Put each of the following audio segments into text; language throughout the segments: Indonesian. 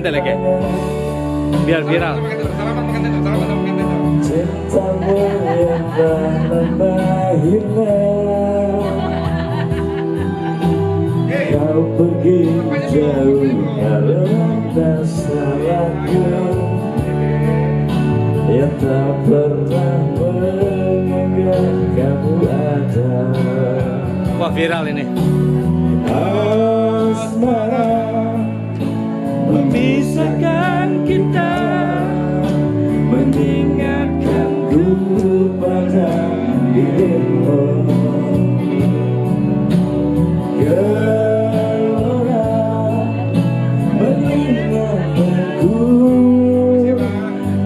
Leken. Biar viral. Cintamu yang tak lama hilang. Kau pergi jauh karena salahku yang tak pernah menganggap kamu ada. Wah, viral ini. Asmara memisahkan kita, mengingatkanku pada dirimu. Gelora mengingatkanku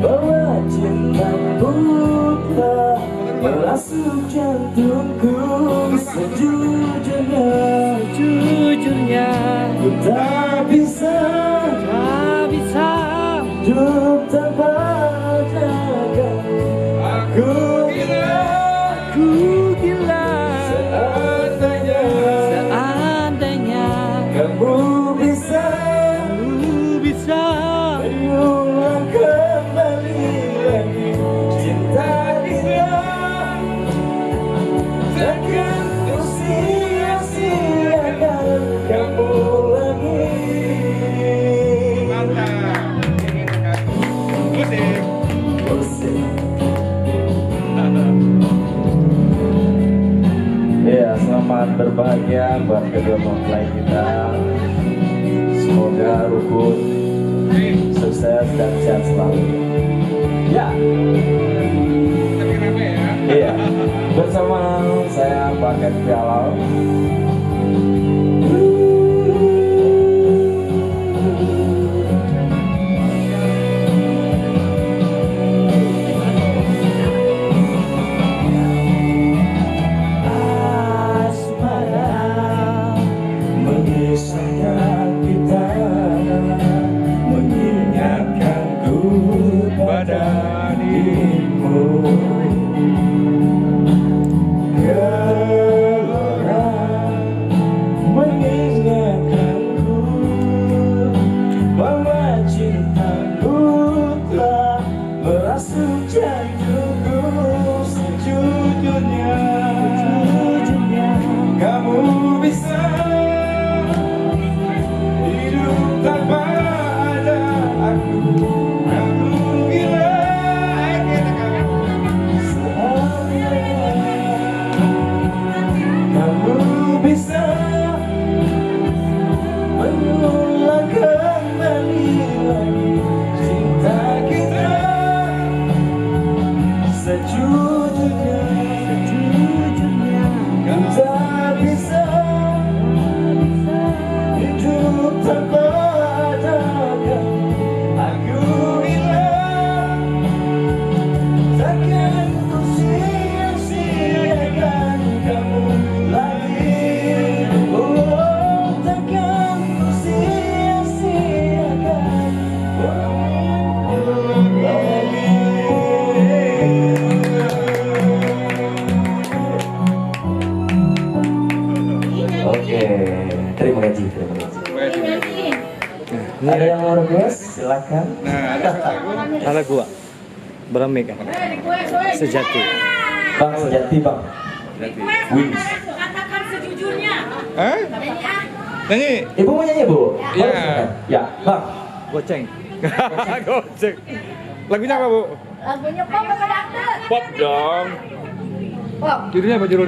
bahwa cintamu telah merasuk jantungku. Sejujurnya ku tak bisa hidup tanpa jaga. Aku gila seandainya kamu bisa mengulang kembali lagi cinta kita. Takkan ku sia-siakan kamu lagi. Ya, selamat berbahagia buat kedua mempelai kita. Semoga rukun, sukses dan sehat selalu. Ya. Iya. Bersama saya Paket Jalal. Mengisahkan kita, mengingatkanku pada dirimu. Gelora mengingatkanku bahwa cintaku telah merasuk jantungku. Sejujurnya kamu bisa tanpa ada aku. Aku gila seandainya kamu bisa mengulang kembali lagi cinta kita. Sejujurnya kau tak bisa hidup tanpa terima kasih. Ada yang mau request? Silakan. Ada gua. Berame kan? Sejati. Bang Sejati, Bang. Wins. Katakan sejujurnya. Nyanyi. Ibu mau nyanyi, Bu? Iya. Ya, Bang. Goceng. Goceng. Lagunya apa, Bu? Lagunya pop apa dangdut? Pop dong. Pop. Judulnya apa judulnya?